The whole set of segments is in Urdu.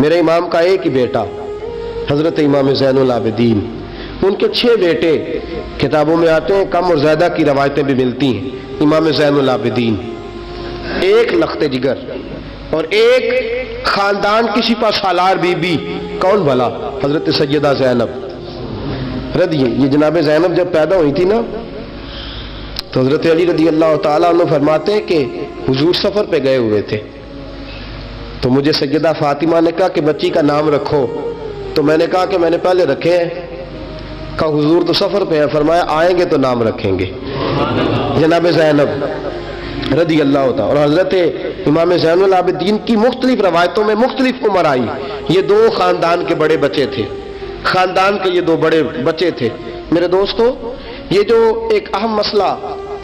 میرے امام کا ایک ہی بیٹا حضرت امام زین العابدین، ان کے 6 بیٹے کتابوں میں آتے ہیں، کم اور زیادہ کی روایتیں بھی ملتی ہیں۔ امام زین العابدین، ایک لخت جگر اور ایک خاندان کی سپہ سالار بی بی، کون بھلا؟ حضرت سیدہ زینب یہ جناب زینب جب پیدا ہوئی تھی نا تو حضرت علی رضی اللہ تعالیٰ عنہ فرماتے ہیں کہ حضور سفر پہ گئے ہوئے تھے، تو مجھے سیدہ فاطمہ نے کہا کہ بچی کا نام رکھو، تو میں نے کہا کہ میں نے پہلے رکھے ہیں۔ کہا حضور تو سفر پہ ہیں، فرمایا آئیں گے تو نام رکھیں گے، جناب زینب رضی اللہ تعالیٰ۔ اور حضرت امام زین العابدین کی مختلف روایتوں میں مختلف عمر آئی، یہ 2 خاندان کے بڑے بچے تھے، خاندان کے یہ 2 بڑے بچے تھے۔ میرے دوستو، یہ جو ایک اہم مسئلہ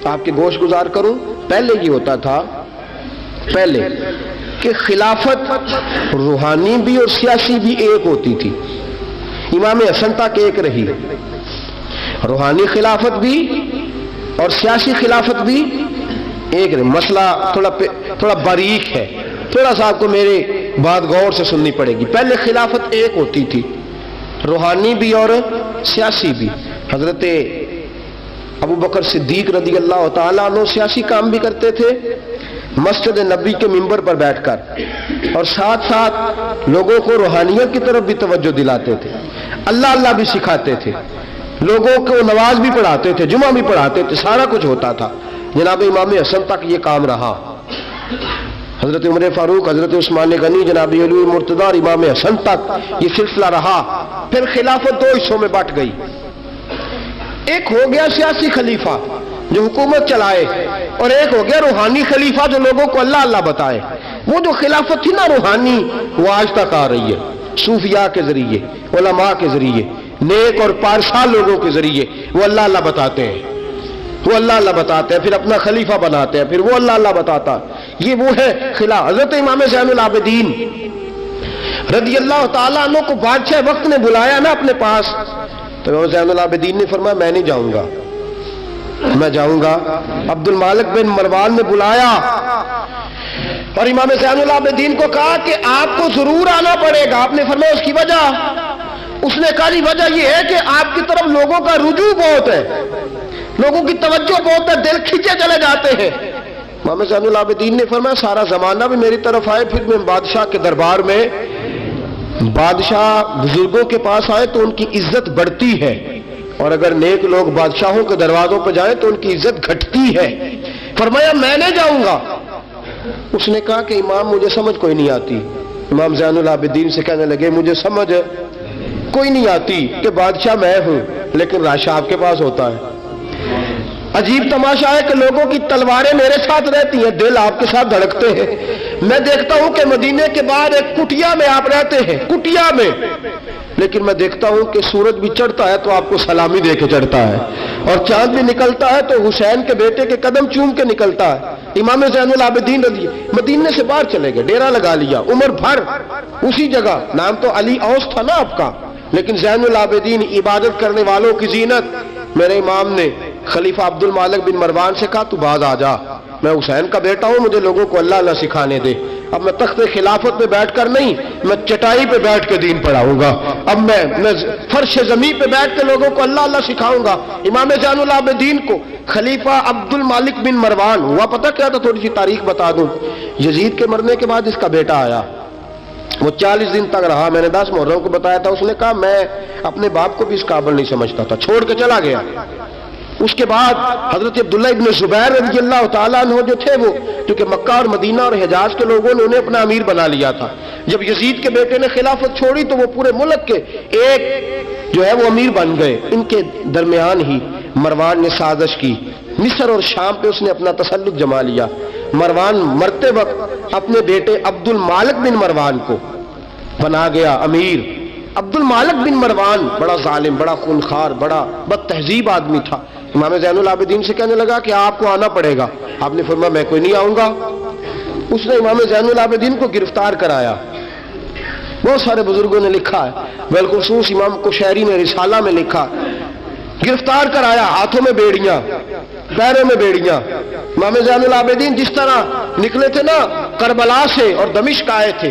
آپ کے گوش گزار کروں، پہلے یہ ہوتا تھا پہلے کہ خلافت روحانی بھی اور سیاسی بھی ایک ہوتی تھی، امام حسن تک ایک رہی، روحانی خلافت بھی اور سیاسی خلافت بھی ایک رہی۔ مسئلہ تھوڑا باریک ہے، تھوڑا سا آپ کو میرے بات غور سے سننی پڑے گی۔ پہلے خلافت ایک ہوتی تھی، روحانی بھی اور سیاسی بھی۔ حضرت ابو بکر صدیق رضی اللہ تعالیٰ عنہ سیاسی کام بھی کرتے تھے مسجد نبی کے منبر پر بیٹھ کر، اور ساتھ ساتھ لوگوں کو روحانیت کی طرف بھی توجہ دلاتے تھے، اللہ بھی سکھاتے تھے، لوگوں کو نماز بھی پڑھاتے تھے، جمعہ بھی پڑھاتے تھے، سارا کچھ ہوتا تھا۔ جناب امام حسن تک یہ کام رہا، حضرت عمر فاروق، حضرت عثمان غنی، جناب علی مرتضیٰ اور امام حسن تک یہ سلسلہ رہا۔ پھر خلافت 2 حصوں میں بٹ گئی، ایک ہو گیا سیاسی خلیفہ جو حکومت چلائے، اور ایک ہو گیا روحانی خلیفہ جو لوگوں کو اللہ بتائے۔ وہ جو خلافت تھی نا روحانی، وہ آج تک آ رہی ہے، صوفیاء کے ذریعے، علماء کے ذریعے، نیک اور پارسا لوگوں کے ذریعے وہ اللہ بتاتے ہیں، وہ اللہ بتاتے ہیں، پھر اپنا خلیفہ بناتے ہیں، پھر وہ اللہ بتاتا۔ یہ وہ ہے خلافت۔ حضرت امام زین العابدین رضی اللہ تعالیٰ عنہ کو بادشاہ وقت نے بلایا نا اپنے پاس، تو امام زین العابدین نے فرمایا میں نہیں جاؤں گا، میں جاؤں گا۔ عبد المالک بن مروان نے بلایا اور امام زین العابدین کو کہا کہ آپ کو ضرور آنا پڑے گا۔ آپ نے فرمایا اس کی وجہ؟ اس نے کہا جی وجہ یہ ہے کہ آپ کی طرف لوگوں کا رجوع بہت ہے، لوگوں کی توجہ بہت ہے، دل کھینچے چلے جاتے ہیں۔ امام زین العابدین نے فرمایا سارا زمانہ بھی میری طرف آئے، پھر میں بادشاہ کے دربار میں، بادشاہ بزرگوں کے پاس آئے تو ان کی عزت بڑھتی ہے، اور اگر نیک لوگ بادشاہوں کے دروازوں پہ جائیں تو ان کی عزت گھٹتی ہے۔ فرمایا میں نہیں جاؤں گا۔ اس نے کہا کہ امام مجھے سمجھ کوئی نہیں آتی۔ امام زین العابدین سے کہنے لگے مجھے سمجھ کوئی نہیں آتی کہ بادشاہ میں ہوں لیکن راشا آپ کے پاس ہوتا ہے۔ عجیب تماشا ہے کہ لوگوں کی تلواریں میرے ساتھ رہتی ہیں، دل آپ کے ساتھ دھڑکتے ہیں۔ میں دیکھتا ہوں کہ مدینے کے بعد ایک کٹیا میں آپ رہتے ہیں، کٹیا میں، لیکن میں دیکھتا ہوں کہ سورج بھی چڑھتا ہے تو آپ کو سلامی دے کے چڑھتا ہے، اور چاند بھی نکلتا ہے تو حسین کے بیٹے کے قدم چوم کے نکلتا ہے۔ امام زین العابدین رضی مدینے سے باہر چلے گئے، ڈیرا لگا لیا، عمر بھر اسی جگہ، نام تو علی اوس تھا نا آپ کا، لیکن زین العابدین عبادت کرنے والوں کی زینت۔ میرے امام نے خلیفہ عبد المالک بن مروان سے کہا تو باز آ جا، میں حسین کا بیٹا ہوں، مجھے لوگوں کو اللہ سکھانے دے۔ اب میں تخت خلافت پہ بیٹھ کر نہیں، میں چٹائی پہ بیٹھ کے دین پڑھاؤں گا، اب میں فرش زمین پہ بیٹھ کے لوگوں کو اللہ سکھاؤں گا۔ امام زین العابدین کو خلیفہ عبد المالک بن مروان ہوا پتہ کیا تھا؟ تھوڑی سی تاریخ بتا دوں۔ یزید کے مرنے کے بعد اس کا بیٹا آیا، وہ 40 دن تک رہا، میں نے 10 محرم کو بتایا تھا۔ اس نے کہا میں اپنے باپ کو بھی اس قابل نہیں سمجھتا تھا، چھوڑ کے چلا گیا۔ اس کے بعد حضرت عبداللہ ابن زبیر رضی اللہ تعالیٰ عنہ جو تھے، وہ کیونکہ مکہ اور مدینہ اور حجاز کے لوگوں نے انہیں اپنا امیر بنا لیا تھا، جب یزید کے بیٹے نے خلافت چھوڑی تو وہ پورے ملک کے ایک جو ہے وہ امیر بن گئے۔ ان کے درمیان ہی مروان نے سازش کی، مصر اور شام پہ اس نے اپنا تسلط جما لیا۔ مروان مرتے وقت اپنے بیٹے عبد المالک بن مروان کو بنا گیا امیر۔ عبد المالک بن مروان بڑا ظالم، بڑا خونخوار، بڑا بد تہذیب آدمی تھا۔ امام زین العابدین سے کہنے لگا کہ آپ کو آنا پڑے گا۔ آپ نے فرمایا میں کوئی نہیں آؤں گا۔ اس نے امام زین العابدین کو گرفتار کرایا۔ بہت سارے بزرگوں نے لکھا ہے، بالخصوص امام قشیری نے رسالہ میں لکھا، گرفتار کرایا، ہاتھوں میں بیڑیاں، پیروں میں بیڑیاں۔ امام زین العابدین جس طرح نکلے تھے نا کربلا سے اور دمشق آئے تھے،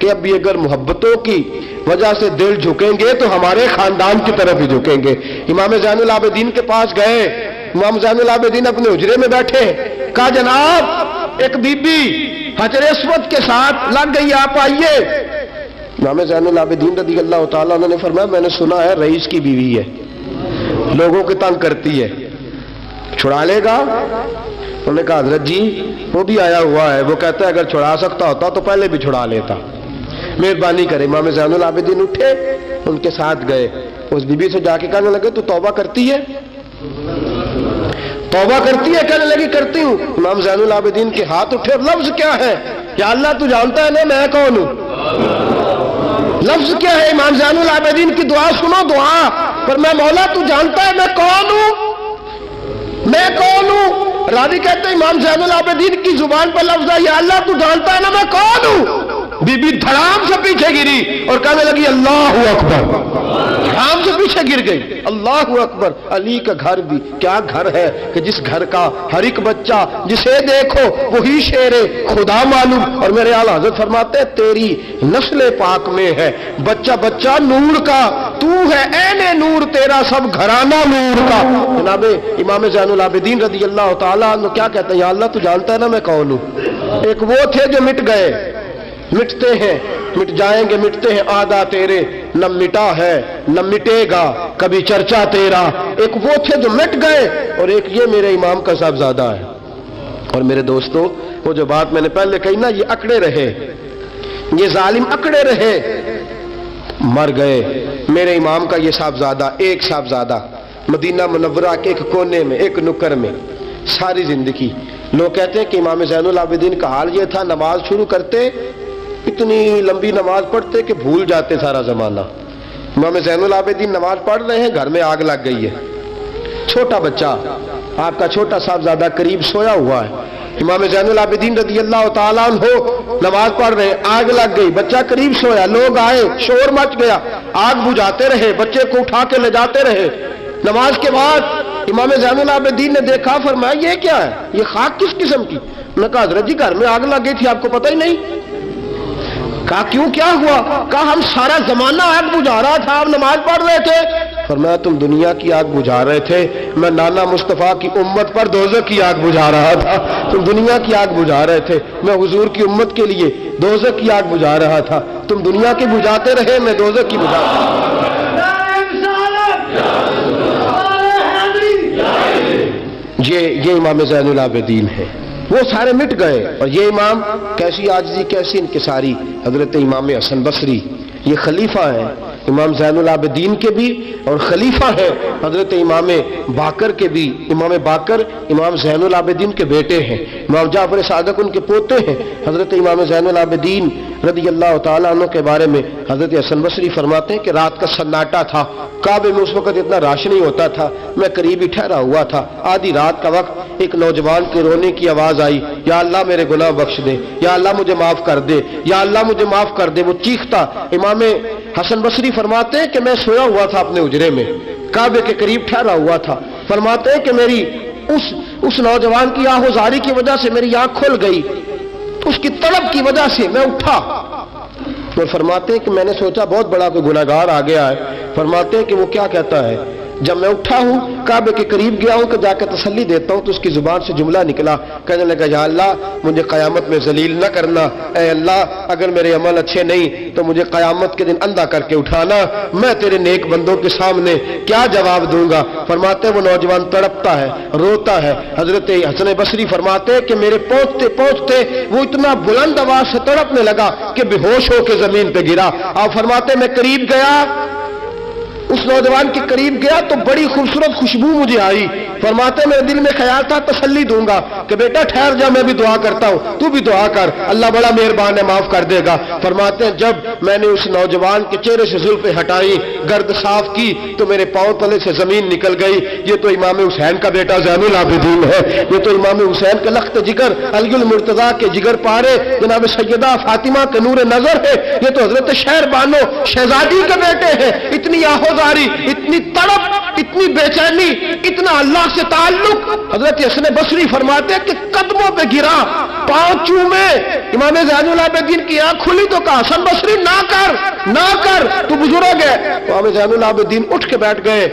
کہ اب بھی اگر محبتوں کی وجہ سے دل جھکیں گے تو ہمارے خاندان کی طرف ہی جھکیں گے۔ امام زین العابدین کے پاس گئے، امام زین العابدین اپنے حجرے میں بیٹھے، کہا جناب ایک بی بی حجر اسود کے ساتھ لگ گئی، آپ آئیے۔ امام زین العابدین رضی اللہ تعالیٰ عنہ نے فرمایا میں نے سنا ہے رئیس کی بیوی ہے، لوگوں کو تنگ کرتی ہے، چھڑا لے گا؟ انہوں نے کہا حضرت جی وہ بھی آیا ہوا ہے، وہ کہتا ہے اگر چھڑا سکتا ہوتا تو پہلے بھی چھڑا لیتا، مہربانی کرے۔ امام زین العابدین اٹھے، ان کے ساتھ گئے، اس بی بی سے جا کے کہنے لگے تو توبہ کرتی ہے؟ توبہ کرتی ہے؟ کہنے لگی کرتی ہوں۔ امام زین العابدین کے ہاتھ اٹھے، لفظ کیا ہے؟ یا اللہ تو جانتا ہے نا میں کون ہوں؟ لفظ کیا ہے؟ امام زین العابدین کی دعا سنو، دعا پر میں مولا تو جانتا ہے میں کون ہوں، میں کون ہوں؟ راوی کہتے ہیں امام زین العابدین کی زبان پر لفظ ہے یا اللہ تو جانتا ہے نا میں کون ہوں۔ بی بی دھڑام سے پیچھے گری اور کہنے لگی اللہ اکبر، دھڑام سے پیچھے گر گئی، اللہ اکبر۔ علی کا گھر بھی کیا گھر ہے کہ جس گھر کا ہر ایک بچہ جسے دیکھو وہی شیر خدا معلوم۔ اور میرے اعلیٰ حضرت فرماتے ہیں تیری نسل پاک میں ہے بچہ بچہ نور کا، تو ہے عین نور، تیرا سب گھرانہ نور کا۔ جناب امام زین العابدین رضی اللہ تعالیٰ عنہ کیا کہتے ہیں؟ یا اللہ تو جانتا ہے نا میں کون ہوں۔ ایک وہ تھے جو مٹ گئے، مٹتے ہیں، مٹ جائیں گے، مٹتے ہیں، آدھا تیرے نہ مٹا ہے نہ مٹے گا کبھی چرچا تیرا۔ ایک وہ تھے جو مٹ گئے اور ایک یہ میرے امام کا صاحبزادہ ہے۔ اور میرے دوستو وہ جو بات میں نے پہلے کہی نا، یہ اکڑے رہے، یہ ظالم اکڑے رہے، مر گئے۔ میرے امام کا یہ صاحبزادہ، ایک صاحبزادہ مدینہ منورہ کے ایک کونے میں، ایک نکر میں ساری زندگی۔ لوگ کہتے ہیں کہ امام زین العابدین کا حال یہ تھا نماز شروع کرتے اتنی لمبی نماز پڑھتے کہ بھول جاتے سارا زمانہ۔ امام زین العابدین نماز پڑھ رہے ہیں، گھر میں آگ لگ گئی ہے، چھوٹا بچہ آپ کا چھوٹا صاحبزادہ قریب سویا ہوا ہے۔ امام زین العابدین رضی اللہ تعالیٰ عنہ نماز پڑھ رہے ہیں، آگ لگ گئی، بچہ قریب سویا، لوگ آئے، شور مچ گیا، آگ بجھاتے رہے، بچے کو اٹھا کے لے جاتے رہے۔ نماز کے بعد امام زین العابدین نے دیکھا، فرمایا یہ کیا ہے، یہ خاک کس قسم کی؟ انہوں نے کہا حضرت جی گھر میں آگ لگ گئی تھی، آپ کو پتہ ہی نہیں؟ کہا کیوں، کیا ہوا؟ کہا ہم سارا زمانہ آگ بجھا رہا تھا، آپ نماز پڑھ رہے تھے۔ فرمایا تم دنیا کی آگ بجھا رہے تھے، میں نانا مصطفیٰ کی امت پر دوزخ کی آگ بجھا رہا تھا۔ تم دنیا کی آگ بجھا رہے تھے، میں حضور کی امت کے لیے دوزخ کی آگ بجھا رہا تھا۔ تم دنیا کی بجھاتے رہے، میں دوزخ کی بجھا رہا تھا۔ یہ امام زین العابدین ہے، وہ سارے مٹ گئے۔ اور یہ امام کیسی عاجزی، کیسی انکساری، حضرت امام حسن بصری، یہ خلیفہ ہیں امام زین العابدین کے بھی اور خلیفہ ہیں حضرت امام باقر کے بھی۔ امام باقر امام زین العابدین کے بیٹے ہیں، امام جعفر صادق ان کے پوتے ہیں۔ حضرت امام زین العابدین رضی اللہ تعالیٰ عنہ کے بارے میں حضرت حسن بصری فرماتے ہیں کہ رات کا سناٹا تھا، کعبے میں اس وقت اتنا رش نہیں ہوتا تھا، میں قریب ہی ٹھہرا ہوا تھا، آدھی رات کا وقت ایک نوجوان کے رونے کی آواز آئی، یا اللہ میرے گناہ بخش دے، یا اللہ مجھے معاف کر دے، یا اللہ مجھے معاف کر دے، وہ چیختا۔ امام حسن بصری فرماتے ہیں کہ میں سویا ہوا تھا اپنے حجرے میں، کعبے کے قریب ٹھہرا ہوا تھا۔ فرماتے ہیں کہ میری اس نوجوان کی آہوزاری کی وجہ سے میری آنکھ کھل گئی، اس کی طلب کی وجہ سے میں اٹھا۔ اور فرماتے ہیں کہ میں نے سوچا بہت بڑا کوئی گناہگار آ گیا ہے۔ فرماتے ہیں کہ وہ کیا کہتا ہے، جب میں اٹھا ہوں کعبے کے قریب گیا ہوں کہ جا کے تسلی دیتا ہوں تو اس کی زبان سے جملہ نکلا، کہنے لگا یا اللہ مجھے قیامت میں ذلیل نہ کرنا، اے اللہ اگر میرے عمل اچھے نہیں تو مجھے قیامت کے دن اندھا کر کے اٹھانا، میں تیرے نیک بندوں کے سامنے کیا جواب دوں گا۔ فرماتے ہیں وہ نوجوان تڑپتا ہے، روتا ہے۔ حضرت حسن بصری فرماتے ہیں کہ میرے پہنچتے پہنچتے وہ اتنا بلند آواز سے تڑپنے لگا کہ بے ہوش ہو کے زمین پہ گرا۔ آپ فرماتے ہیں میں قریب گیا، اس نوجوان کے قریب گیا تو بڑی خوبصورت خوشبو مجھے آئی۔ فرماتے میرے دل میں خیال تھا تسلی دوں گا کہ بیٹا ٹھہر جا، میں بھی دعا کرتا ہوں، تو بھی دعا کر، اللہ بڑا مہربان ہے معاف کر دے گا۔ فرماتے ہیں جب میں نے اس نوجوان کے چہرے سے زلفیں ہٹائی، گرد صاف کی تو میرے پاؤں تلے سے زمین نکل گئی۔ یہ تو امام حسین کا بیٹا زین العابدین ہے، یہ تو امام حسین کے لخت جگر، علی المرتضیٰ کے جگر پارے جناب سیدہ فاطمہ کے نور نظر ہے، یہ تو حضرت شہر بانو شہزادی کے بیٹے ہیں۔ اتنی آہوزاری، اتنی تڑپ، اتنی بے چینی، اتنا اللہ سے تعلق۔ حضرت حسن بصری فرماتے کہ قدموں پہ گرا، پاؤں چومے، امام زین العابدین کی آنکھ کھلی تو کہا حسن بصری نہ کر، نہ کر، تو بزرگ ہے۔ امام زین العابدین اٹھ کے بیٹھ گئے۔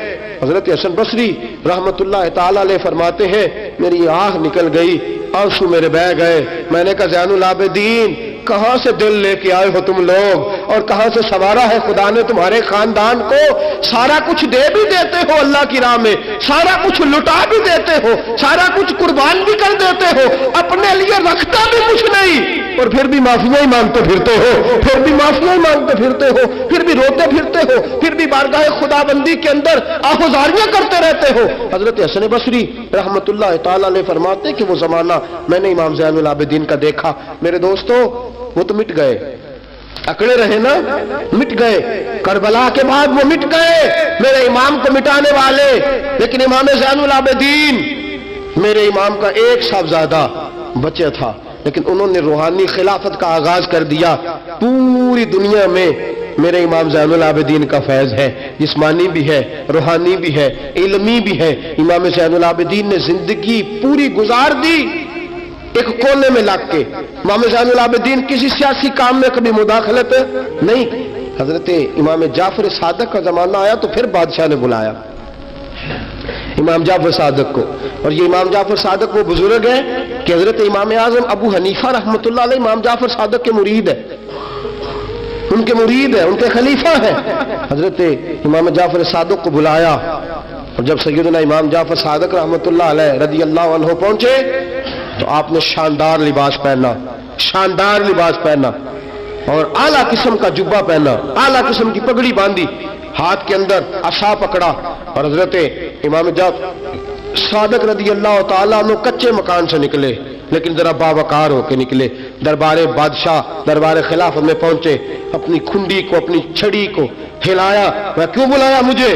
حضرت حسن بصری رحمت اللہ تعالی علیہ فرماتے ہیں میری آنکھ نکل گئی، آنسو میرے بہہ گئے۔ میں نے کہا زین العابدین کہاں سے دل لے کے آئے ہو تم لوگ، اور کہاں سے سنوارا ہے خدا نے تمہارے خاندان کو؟ سارا کچھ دے بھی دیتے ہو اللہ کی راہ میں، سارا کچھ لٹا بھی دیتے ہو، سارا کچھ قربان بھی کر دیتے ہو، اپنے لیے رکھتا بھی کچھ نہیں، اور پھر بھی معافیاں ہی مانگتے پھرتے ہو، پھر بھی معافیاں ہی مانگتے پھرتے ہو، پھر بھی روتے پھرتے ہو، پھر بھی بارگاہ خدا بندی کے اندر آہوازاریاں کرتے رہتے ہو۔ حضرت حسن بصری رحمت اللہ تعالی علیہ فرماتے کہ وہ زمانہ میں نے امام زین العابدین کا دیکھا۔ میرے دوستو وہ تو مٹ گئے، اکڑے رہے نا، مٹ گئے، کربلا کے بعد وہ مٹ گئے میرے امام کو مٹانے والے، لیکن امام زین العابدین میرے امام کا ایک صاحبزادہ بچہ تھا، لیکن انہوں نے روحانی خلافت کا آغاز کر دیا۔ پوری دنیا میں میرے امام زین العابدین کا فیض ہے، جسمانی بھی ہے، روحانی بھی ہے، علمی بھی ہے۔ امام زین العابدین نے زندگی پوری گزار دی ایک کونے میں لگ کے۔ امام زین العابدین کسی سیاسی کام میں کبھی مداخلت نہیں۔ حضرت امام جعفر صادق کا زمانہ آیا تو پھر بادشاہ نے بلایا امام جعفر صادق کو، اور یہ امام جعفر صادق وہ بزرگ ہے کہ حضرت امام اعظم ابو حنیفہ رحمۃ اللہ علیہ امام جعفر صادق کے مرید ہے، ان کے مرید ہے، ان کے خلیفہ ہیں۔ حضرت امام جعفر صادق کو بلایا، اور جب سیدنا امام جعفر صادق رحمۃ اللہ علیہ رضی اللہ عنہ پہنچے تو آپ نے شاندار لباس پہنا، شاندار لباس پہنا، اور اعلیٰ قسم کا جبہ پہنا، اعلیٰ قسم کی پگڑی باندھی، ہاتھ کے اندر عصا پکڑا، اور حضرت امام جعفر صادق رضی اللہ تعالیٰ عنہ کچے مکان سے نکلے، لیکن ذرا باوقار ہو کے نکلے، دربار بادشاہ، دربار خلافت میں پہنچے، اپنی کھنڈی کو، اپنی چھڑی کو ہلایا، میں کیوں بلایا مجھے؟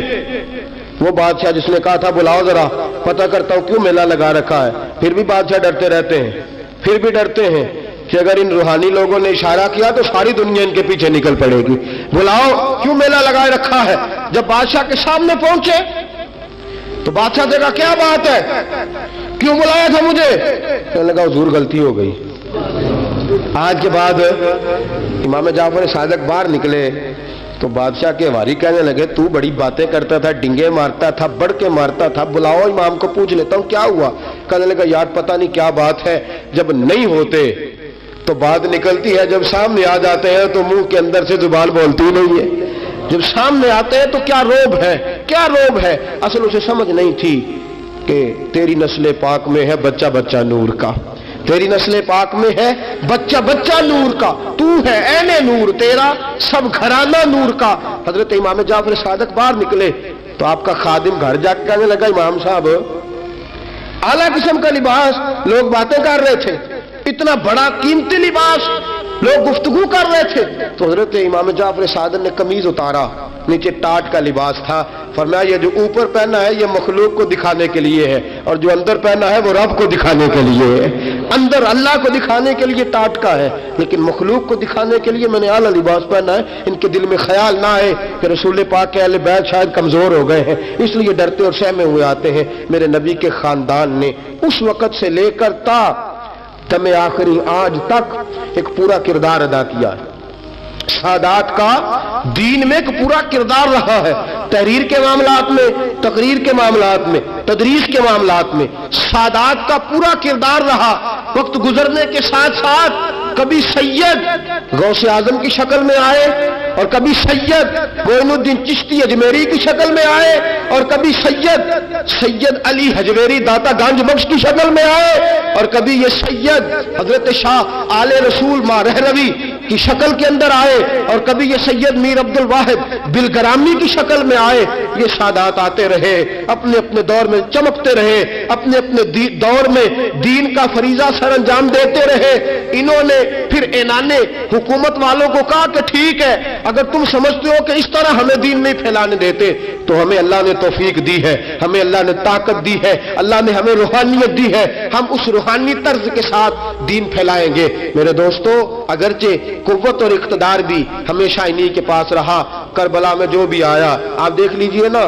وہ بادشاہ جس نے کہا تھا بلاؤ ذرا پتہ کرتا ہوں کیوں میلہ لگا رکھا ہے۔ پھر بھی بادشاہ ڈرتے رہتے ہیں، پھر بھی ڈرتے ہیں کہ اگر ان روحانی لوگوں نے اشارہ کیا تو ساری دنیا ان کے پیچھے نکل پڑے گی، بلاؤ کیوں میلہ لگائے رکھا ہے۔ جب بادشاہ کے سامنے پہنچے تو بادشاہ سے کہا کیا بات ہے، کیوں بلایا تھا مجھے؟ کہنے لگا حضور غلطی ہو گئی۔ آج کے بعد امام جعفر صادق باہر نکلے تو بادشاہ کے واری کہنے لگے تو بڑی باتیں کرتا تھا، ڈنگے مارتا تھا، بڑھ کے مارتا تھا، بلاؤ امام کو پوچھ لیتا ہوں کیا ہوا۔ کہنے لگا یار پتہ نہیں کیا بات ہے، جب نہیں ہوتے تو بات نکلتی ہے، جب سامنے آ جاتے ہیں تو منہ کے اندر سے زبان بولتی نہیں ہے، جب سامنے آتے ہیں تو کیا روب ہے، کیا روب ہے۔ اصل اسے سمجھ نہیں تھی کہ تیری نسل پاک میں ہے بچہ بچہ نور کا، تیری نسل پاک میں ہے بچہ بچہ نور کا، تو ہے عین نور، تیرا سب گھرانہ نور کا۔ حضرت امام جعفر صادق باہر نکلے تو آپ کا خادم گھر جا کے کہنے لگا امام صاحب اعلیٰ قسم کا لباس، لوگ باتیں کر رہے تھے، اتنا بڑا قیمتی لباس، لوگ گفتگو کر رہے تھے۔ تو حضرت امام جعفر صادق نے قمیض اتارا، نیچے ٹاٹ کا لباس تھا، فرمایا یہ جو اوپر پہنا ہے یہ مخلوق کو دکھانے کے لیے ہے، اور جو اندر پہنا ہے وہ رب کو دکھانے کے لیے ہے۔ اندر اللہ کو دکھانے کے لیے ٹاٹ کا ہے، لیکن مخلوق کو دکھانے کے لیے میں نے اعلیٰ لباس پہنا ہے۔ ان کے دل میں خیال نہ آئے کہ رسول پاک کے اہل بیت شاید کمزور ہو گئے ہیں، اس لیے ڈرتے اور سہمے ہوئے آتے ہیں۔ میرے نبی کے خاندان نے اس وقت سے لے کر تا دم آخری آج تک ایک پورا کردار ادا کیا ہے۔ سادات کا دین میں ایک پورا کردار رہا ہے، تحریر کے معاملات میں، تقریر کے معاملات میں، تدریس کے معاملات میں سادات کا پورا کردار رہا۔ وقت گزرنے کے ساتھ ساتھ کبھی سید غوث اعظم کی شکل میں آئے، اور کبھی سید معین الدین چشتی اجمیری کی شکل میں آئے، اور کبھی سید علی حجویری داتا گنج بخش کی شکل میں آئے، اور کبھی یہ سید حضرت شاہ آل رسول ماں رہروی کی شکل کے اندر آئے، اور کبھی یہ سید میر عبد الواحد بلگرامی کی شکل میں آئے۔ یہ سادات آتے رہے، اپنے اپنے دور میں چمکتے رہے، اپنے اپنے دور میں دین کا فریضہ سر انجام دیتے رہے۔ انہوں نے پھر اعلان حکومت والوں کو کہا کہ ٹھیک ہے، اگر تم سمجھتے ہو کہ اس طرح ہمیں دین نہیں پھیلانے دیتے تو ہمیں اللہ نے توفیق دی ہے، ہمیں اللہ نے طاقت دی ہے، اللہ نے ہمیں روحانیت دی ہے، ہم اس روحانی طرز کے ساتھ دین پھیلائیں گے۔ میرے دوستو اگرچہ قوت اور اقتدار بھی ہمیشہ انہی کے پاس رہا، کربلا میں جو بھی آیا آپ دیکھ لیجئے نا،